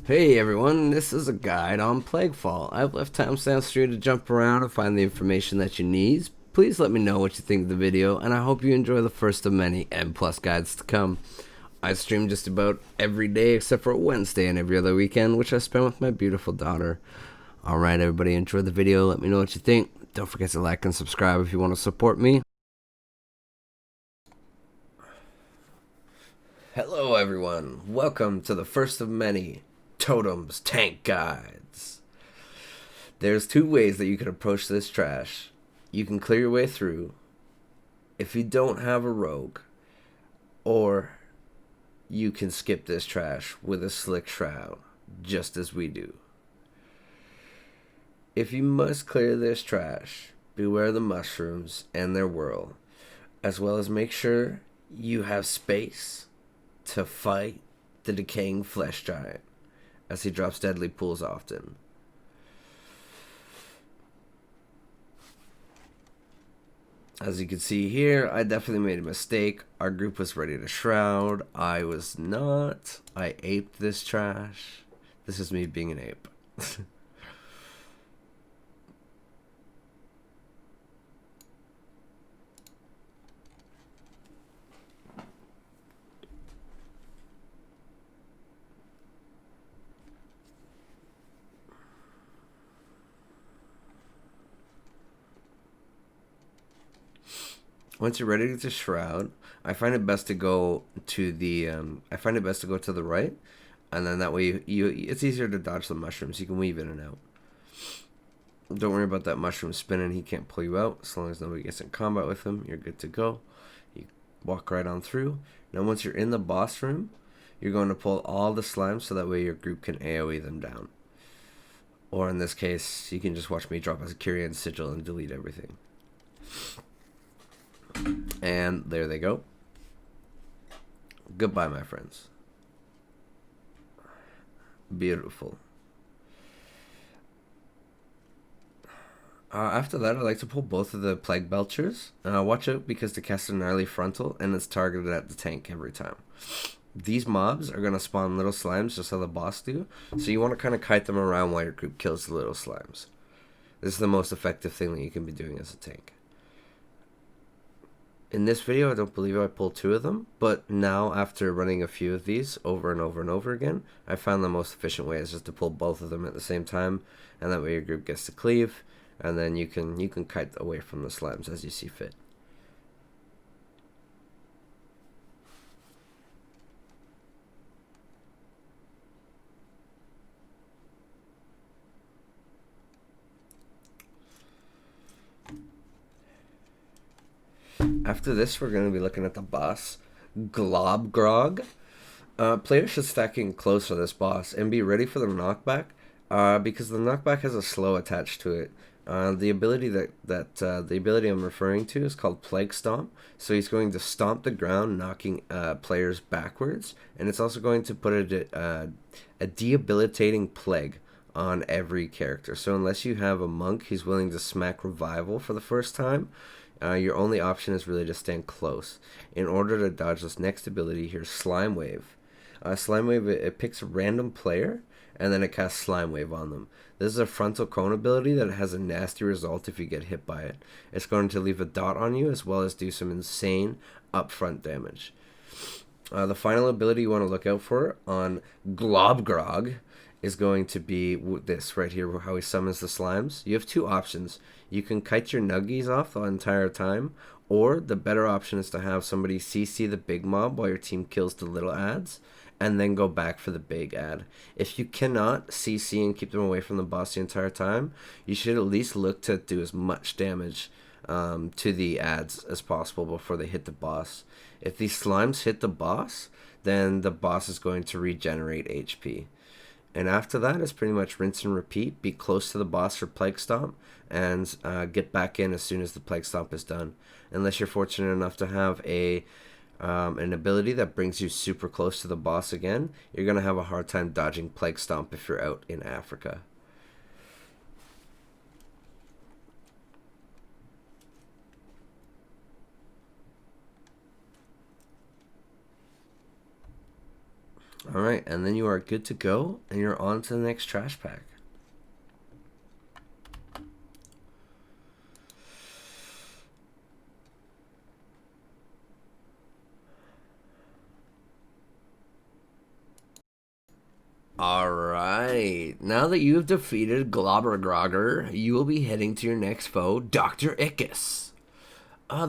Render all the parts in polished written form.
Hey everyone, this is a guide on Plaguefall. I've left timestamps for you to jump around and find the information that you need. Please let me know what you think of the video, and I hope you enjoy the first of many M Plus guides to come. I stream just about every day except for Wednesday and every other weekend, which I spend with my beautiful daughter. Alright everybody, enjoy the video, let me know what you think. Don't forget to like and subscribe if you want to support me. Hello everyone, welcome to the first of many Totems Tank Guides. There's two ways that you can approach this trash. You can clear your way through if you don't have a rogue, or you can skip this trash with a slick shroud, just as we do. If you must clear this trash, beware the mushrooms and their whirl, as well as make sure you have space to fight the decaying flesh giant, as he drops deadly pools often. As you can see here, I definitely made a mistake. Our group was ready to shroud. I was not. I aped this trash. This is me being an ape. Once you're ready to shroud, I find it best to go to the right, and then that way it's easier to dodge the mushrooms. You can weave in and out. Don't worry about that mushroom spinning. He can't pull you out. As long as nobody gets in combat with him, you're good to go. You walk right on through. Now once you're in the boss room, you're going to pull all the slimes so that way your group can AoE them down. Or in this case, you can just watch me drop a Kyrian sigil and delete everything. And there they go. Goodbye, my friends. Beautiful. After that, I like to pull both of the Plague Belchers. Watch out because they cast a gnarly frontal and it's targeted at the tank every time. These mobs are going to spawn little slimes just how the boss do, so you want to kind of kite them around while your group kills the little slimes. This is the most effective thing that you can be doing as a tank. In this video, I don't believe I pulled two of them, but now after running a few of these over and over and over again, I found the most efficient way is just to pull both of them at the same time, and that way your group gets to cleave, and then you can kite away from the slimes as you see fit. After this, we're going to be looking at the boss, Globgrog. Players should stack in close for this boss and be ready for the knockback, because the knockback has a slow attached to it. The ability the ability I'm referring to is called Plague Stomp. So he's going to stomp the ground, knocking players backwards, and it's also going to put a debilitating plague on every character. So unless you have a monk who's willing to smack revival for the first time, your only option is really to stand close. In order to dodge this next ability, here's Slime Wave. Slime Wave, it picks a random player, and then it casts Slime Wave on them. This is a frontal cone ability that has a nasty result if you get hit by it. It's going to leave a dot on you as well as do some insane upfront damage. The final ability you want to look out for on Globgrog is going to be this right here, how he summons the slimes. You have two options. You can kite your nuggies off the entire time, or the better option is to have somebody CC the big mob while your team kills the little ads, and then go back for the big ad. If you cannot CC and keep them away from the boss the entire time, you should at least look to do as much damage to the ads as possible before they hit the boss. If these slimes hit the boss, then the boss is going to regenerate HP. And after that, it's pretty much rinse and repeat. Be close to the boss for Plague Stomp, and get back in as soon as the Plague Stomp is done. Unless you're fortunate enough to have an ability that brings you super close to the boss again, you're going to have a hard time dodging Plague Stomp if you're out in Africa. Alright, and then you are good to go, and you're on to the next trash pack. Alright, now that you've defeated Globbergrogger, you will be heading to your next foe, Dr. Ickis.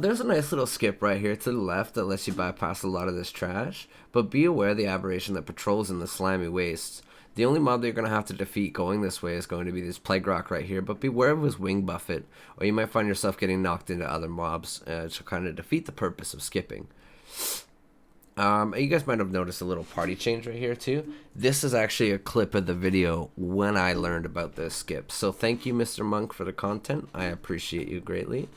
There's a nice little skip right here to the left that lets you bypass a lot of this trash, but be aware of the aberration that patrols in the slimy wastes. The only mob that you're going to have to defeat going this way is going to be this Plague right here, but beware of his wing buffet, or you might find yourself getting knocked into other mobs to kind of defeat the purpose of skipping. You guys might have noticed a little party change right here too. This is actually a clip of the video when I learned about this skip. So thank you, Mr. Monk, for the content. I appreciate you greatly.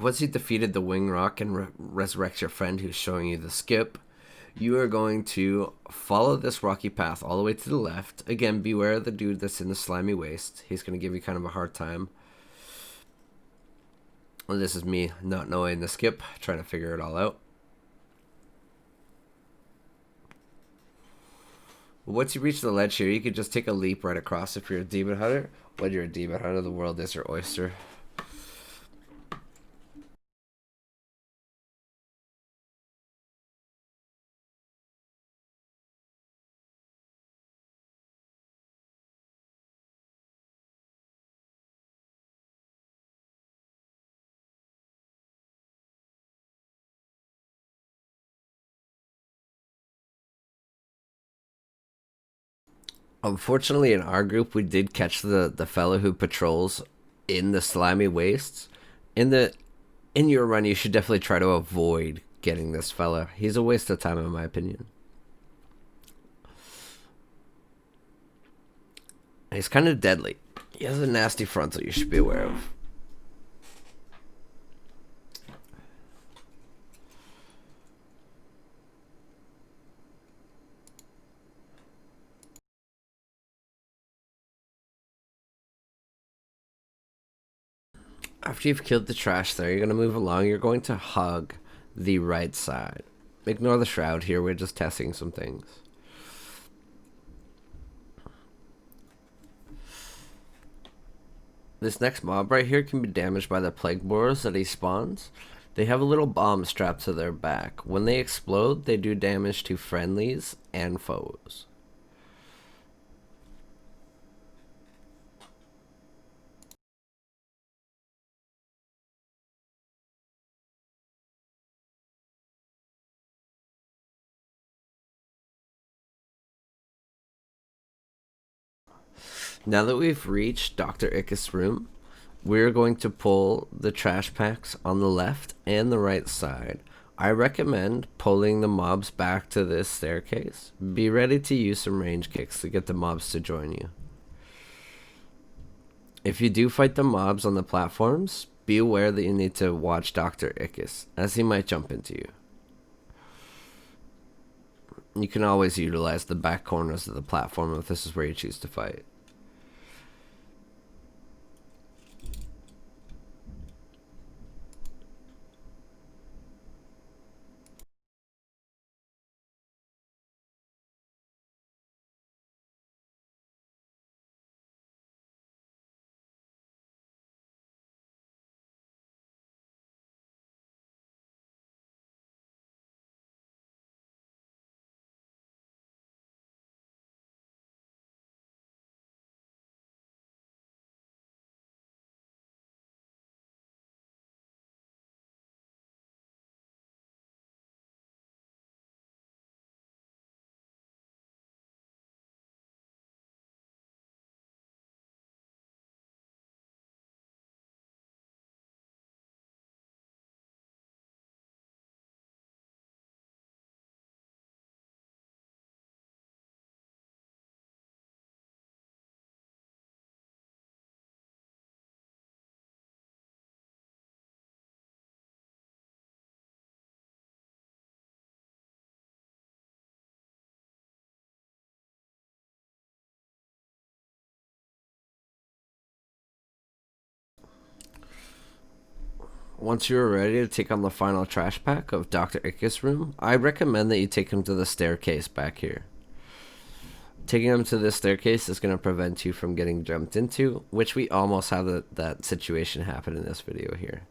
Once you defeated the wing rock and resurrect your friend who's showing you the skip, you are going to follow this rocky path all the way to the left. Again, beware of the dude that's in the slimy waste. He's going to give you kind of a hard time. Well, this is me not knowing the skip, trying to figure it all out. Once you reach the ledge here, you can just take a leap right across if you're a demon hunter. When you're a demon hunter, the world is your oyster. Unfortunately, in our group, we did catch the fellow who patrols in the slimy wastes. In your run, you should definitely try to avoid getting this fella. He's a waste of time, in my opinion. He's kind of deadly. He has a nasty frontal you should be aware of. After you've killed the trash there, you're going to move along. You're going to hug the right side. Ignore the shroud here. We're just testing some things. This next mob right here can be damaged by the plague borers that he spawns. They have a little bomb strapped to their back. When they explode, they do damage to friendlies and foes. Now that we've reached Dr. Ickis' room, we're going to pull the trash packs on the left and the right side. I recommend pulling the mobs back to this staircase. Be ready to use some range kicks to get the mobs to join you. If you do fight the mobs on the platforms, be aware that you need to watch Dr. Ickis, as he might jump into you. You can always utilize the back corners of the platform if this is where you choose to fight. Once you are ready to take on the final trash pack of Dr. Ickes' room, I recommend that you take him to the staircase back here. Taking him to this staircase is going to prevent you from getting jumped into, which we almost have that situation happen in this video here.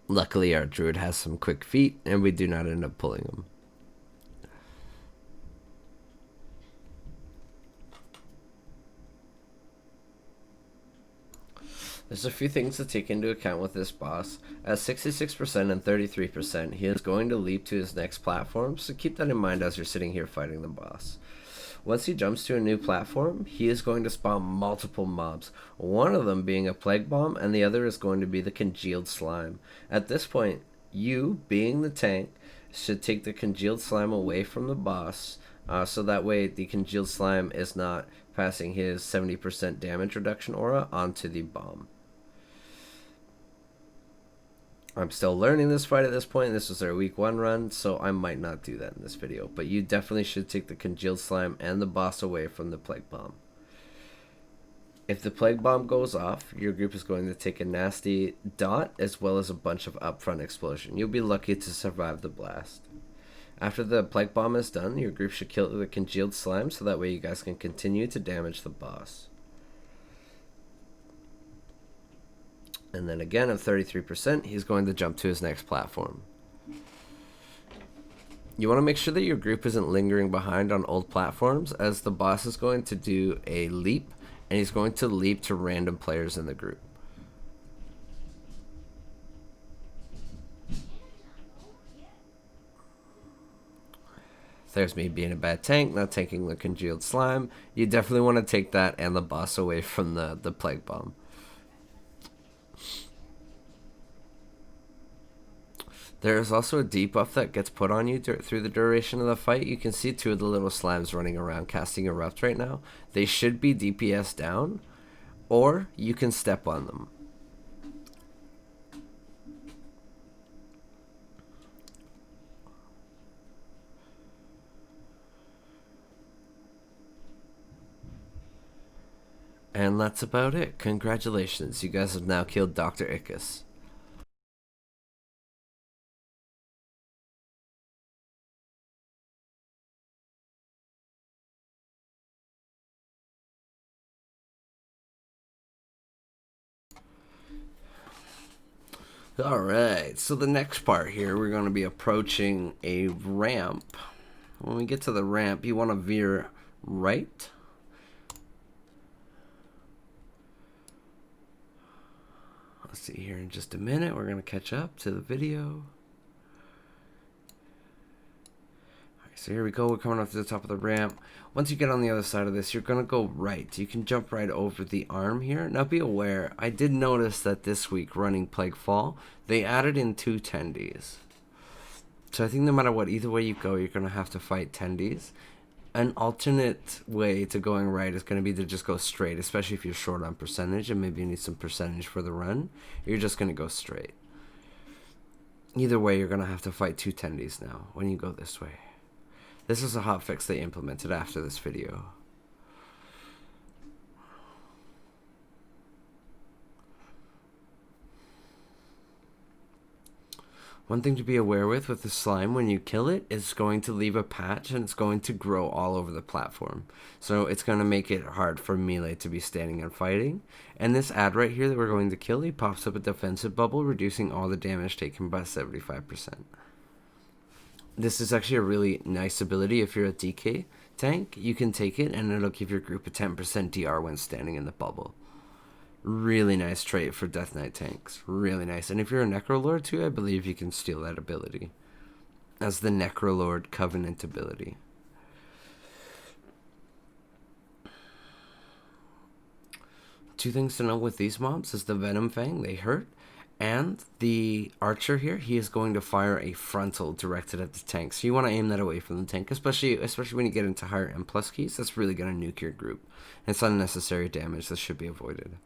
Luckily, our druid has some quick feet, and we do not end up pulling him. There's a few things to take into account with this boss. At 66% and 33%, he is going to leap to his next platform, so keep that in mind as you're sitting here fighting the boss. Once he jumps to a new platform, he is going to spawn multiple mobs, one of them being a plague bomb, and the other is going to be the congealed slime. At this point, you, being the tank, should take the congealed slime away from the boss, so that way the congealed slime is not passing his 70% damage reduction aura onto the bomb. I'm still learning this fight at this point. This was our week 1 run, so I might not do that in this video. But you definitely should take the congealed slime and the boss away from the plague bomb. If the plague bomb goes off, your group is going to take a nasty dot as well as a bunch of upfront explosion. You'll be lucky to survive the blast. After the plague bomb is done, your group should kill the congealed slime so that way you guys can continue to damage the boss. And then again, at 33%, he's going to jump to his next platform. You want to make sure that your group isn't lingering behind on old platforms, as the boss is going to do a leap, and he's going to leap to random players in the group. There's me being a bad tank, not taking the congealed slime. You definitely want to take that and the boss away from the plague bomb. There is also a debuff that gets put on you through the duration of the fight. You can see 2 of the little slimes running around casting Erupt right now. They should be DPS down, or you can step on them. And that's about it. Congratulations, you guys have now killed Dr. Ickes. Alright, so the next part here, we're going to be approaching a ramp. When we get to the ramp, you want to veer right. Let's see here in just a minute. We're going to catch up to the video. So here we go, we're coming up to the top of the ramp. Once you get on the other side of this, you're going to go right. You can jump right over the arm here. Now be aware, I did notice that this week running Plaguefall, they added in 2 tendies. So I think no matter what, either way you go, you're going to have to fight tendies. An alternate way to going right is going to be to just go straight, especially if you're short on percentage and maybe you need some percentage for the run. You're just going to go straight. Either way, you're going to have to fight 2 tendies now when you go this way. This is a hotfix they implemented after this video. One thing to be aware with the slime when you kill it is going to leave a patch and it's going to grow all over the platform. So it's going to make it hard for melee to be standing and fighting. And this ad right here that we're going to kill, he pops up a defensive bubble, reducing all the damage taken by 75%. This is actually a really nice ability if you're a DK tank. You can take it and it'll give your group a 10% DR when standing in the bubble. Really nice trait for Death Knight tanks. Really nice. And if you're a Necrolord too, I believe you can steal that ability as the Necrolord Covenant ability. Two things to know with these mobs is the Venom Fang, they hurt. And the archer here, he is going to fire a frontal directed at the tank. So you want to aim that away from the tank, especially when you get into higher M+ keys. That's really going to nuke your group. And it's unnecessary damage that should be avoided.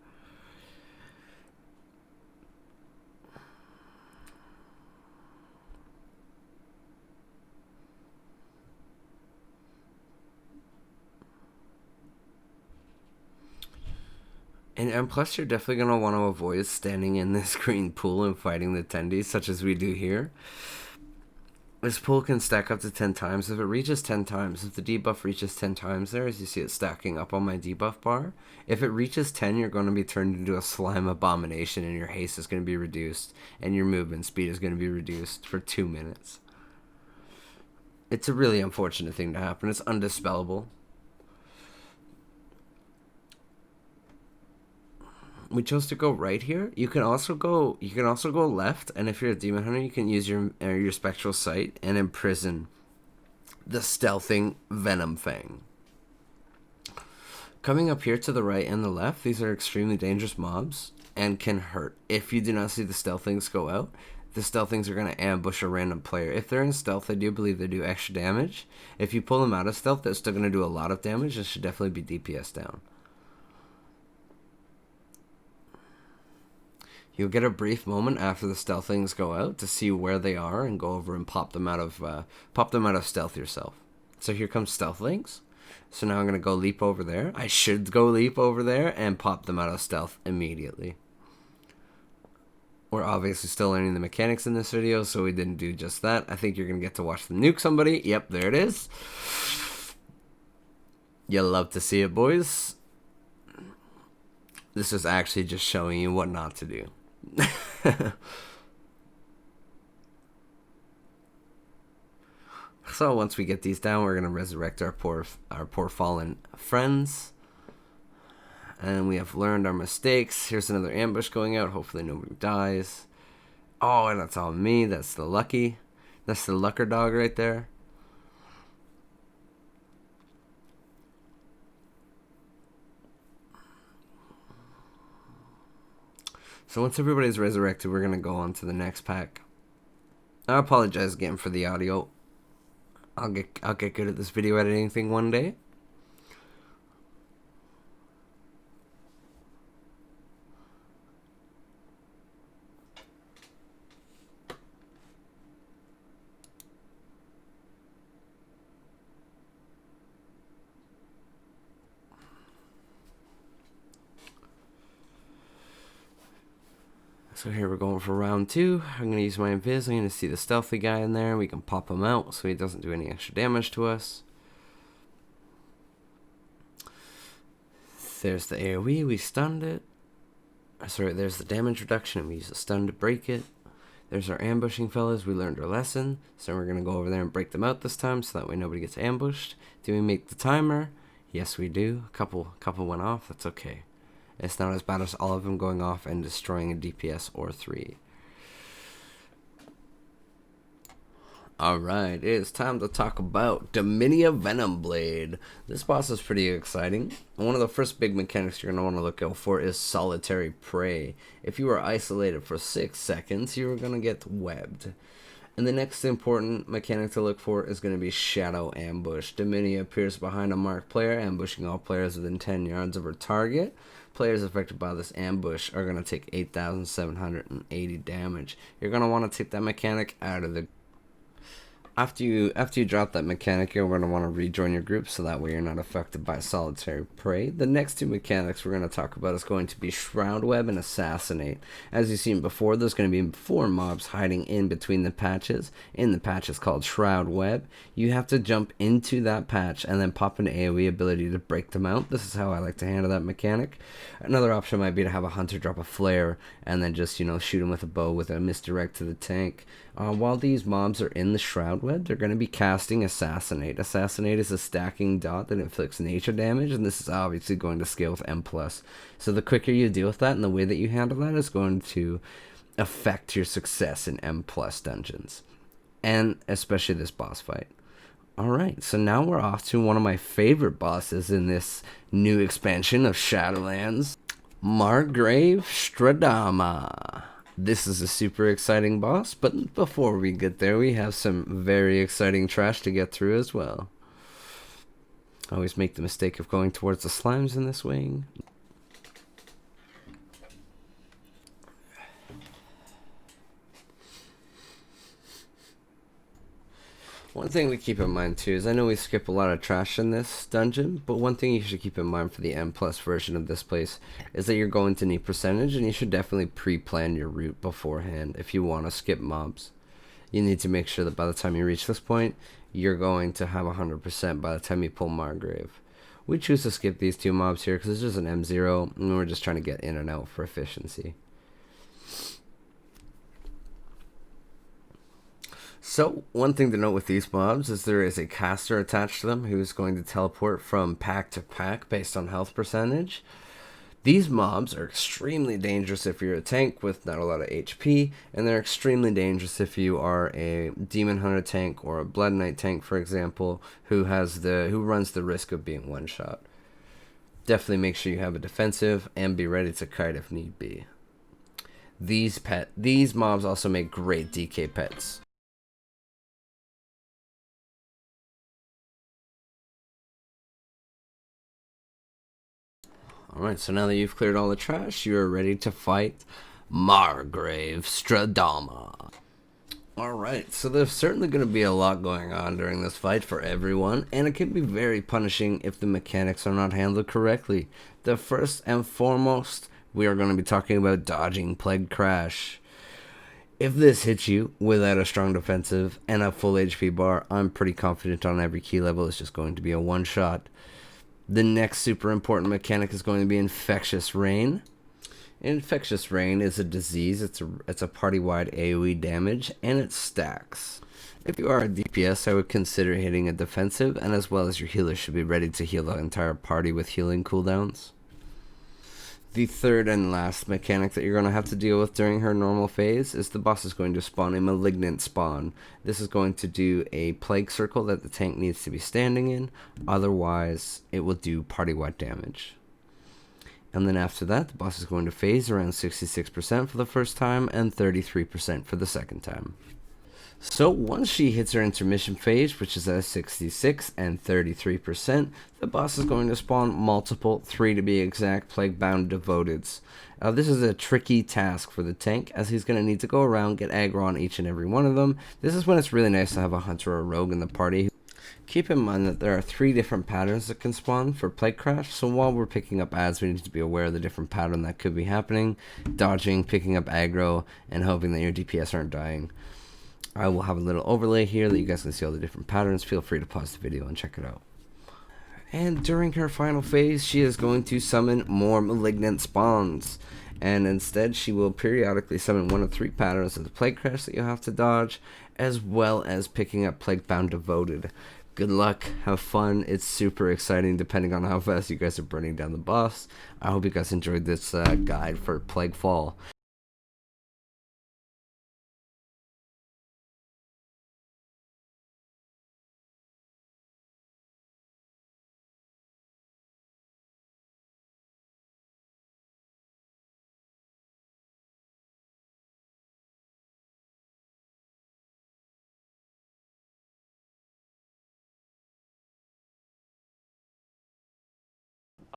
And plus, you're definitely going to want to avoid standing in this green pool and fighting the tendies, such as we do here. This pool can stack up to 10 times. If it reaches 10 times, if the debuff reaches 10 times there, as you see it stacking up on my debuff bar, if it reaches 10, you're going to be turned into a slime abomination, and your haste is going to be reduced, and your movement speed is going to be reduced for 2 minutes. It's a really unfortunate thing to happen. It's undispellable. We chose to go right here. You can also go left, and if you're a demon hunter, you can use your spectral sight and imprison the stealthing Venom Fang. Coming up here to the right and the left, these are extremely dangerous mobs and can hurt. If you do not see the stealthings go out, the stealthings are going to ambush a random player. If they're in stealth, I do believe they do extra damage. If you pull them out of stealth, they're still going to do a lot of damage. This should definitely be DPS down. You'll get a brief moment after the stealthings go out to see where they are and go over and pop them out of stealth yourself. So here comes stealthlings. So now I'm gonna go leap over there. I should go leap over there and pop them out of stealth immediately. We're obviously still learning the mechanics in this video, so we didn't do just that. I think you're gonna get to watch them nuke somebody. Yep, there it is. You'll love to see it, boys. This is actually just showing you what not to do. So once we get these down, we're gonna resurrect our poor fallen friends, and we have learned our mistakes. Here's another ambush going out. Hopefully nobody dies. Oh, and that's all me. That's the lucker dog right there. So once everybody's resurrected, we're gonna go on to the next pack. I apologize again for the audio. I'll get good at this video editing thing one day. So here we're going for round 2. I'm going to use my invis. I'm going to see the stealthy guy in there. We can pop him out so he doesn't do any extra damage to us. There's the AoE. We stunned it. Sorry, there's the damage reduction, and we use the stun to break it. There's our ambushing fellas. We learned our lesson. So we're going to go over there and break them out this time so that way nobody gets ambushed. Do we make the timer? Yes, we do. A couple went off. That's okay. It's not as bad as all of them going off and destroying a DPS or 3. Alright, it's time to talk about Dominia Venom Blade. This boss is pretty exciting. One of the first big mechanics you're going to want to look out for is solitary prey. If you are isolated for 6 seconds, you are going to get webbed. And the next important mechanic to look for is going to be Shadow Ambush. Dominia appears behind a marked player, ambushing all players within 10 yards of her target. Players affected by this ambush are going to take 8,780 damage. You're going to want to take that mechanic out of the... After you drop that mechanic, you're going to want to rejoin your group so that way you're not affected by solitary prey. The next 2 mechanics we're going to talk about is going to be Shroud Web and Assassinate. As you've seen before, there's going to be 4 mobs hiding in between the patches. In the patch is called Shroud Web. You have to jump into that patch and then pop an AoE ability to break them out. This is how I like to handle that mechanic. Another option might be to have a hunter drop a flare and then just, shoot him with a bow with a misdirect to the tank. While these mobs are in the Shroud Web, they're going to be casting Assassinate. Assassinate is a stacking dot that inflicts nature damage, and this is obviously going to scale with M+. So the quicker you deal with that and the way that you handle that is going to affect your success in M+ dungeons, and especially this boss fight. Alright, so now we're off to one of my favorite bosses in this new expansion of Shadowlands, Margrave Stradama. This is a super exciting boss, but before we get there, we have some very exciting trash to get through as well. I always make the mistake of going towards the slimes in this wing. One thing to keep in mind too is I know we skip a lot of trash in this dungeon, but one thing you should keep in mind for the M plus version of this place is that you're going to need percentage, and you should definitely pre-plan your route beforehand if you want to skip mobs. You need to make sure that by the time you reach this point, you're going to have 100% by the time you pull Margrave. We choose to skip these two mobs here because it's just an M0, and we're just trying to get in and out for efficiency. So, one thing to note with these mobs is there is a caster attached to them who is going to teleport from pack to pack based on health percentage. These mobs are extremely dangerous if you're a tank with not a lot of HP, and they're extremely dangerous if you are a Demon Hunter tank or a Blood Knight tank, for example, who runs the risk of being one-shot. Definitely make sure you have a defensive and be ready to kite if need be. These mobs also make great DK pets. Alright, so now that you've cleared all the trash, you are ready to fight Margrave Stradama. Alright, so there's certainly going to be a lot going on during this fight for everyone, and it can be very punishing if the mechanics are not handled correctly. The first and foremost, we are going to be talking about dodging Plague Crash. If this hits you without a strong defensive and a full HP bar, I'm pretty confident on every key level it's just going to be a one-shot. The next super important mechanic is going to be Infectious Rain. Infectious Rain is a disease. It's a party-wide AoE damage, and it stacks. If you are a DPS, I would consider hitting a defensive, and as well as your healer should be ready to heal the entire party with healing cooldowns. The third and last mechanic that you're going to have to deal with during her normal phase is the boss is going to spawn a Malignant Spawn. This is going to do a plague circle that the tank needs to be standing in, otherwise it will do party-wide damage. And then after that, the boss is going to phase around 66% for the first time and 33% for the second time. So once she hits her intermission phase, which is at 66 and 33%, the boss is going to spawn multiple, 3 to be exact, plague-bound devoteds. This is a tricky task for the tank, as he's going to need to go around, get aggro on each and every one of them. This is when it's really nice to have a hunter or a rogue in the party. Keep in mind that there are 3 different patterns that can spawn for Plague Crash, so while we're picking up ads, we need to be aware of the different pattern that could be happening, dodging, picking up aggro, and hoping that your DPS aren't dying. I will have a little overlay here that you guys can see all the different patterns. Feel free to pause the video and check it out. And during her final phase, she is going to summon more Malignant Spawns. And instead, she will periodically summon 1 of 3 patterns of the Plague Crash that you'll have to dodge, as well as picking up Plague-bound Devoted. Good luck, have fun, it's super exciting depending on how fast you guys are burning down the boss. I hope you guys enjoyed this guide for Plaguefall.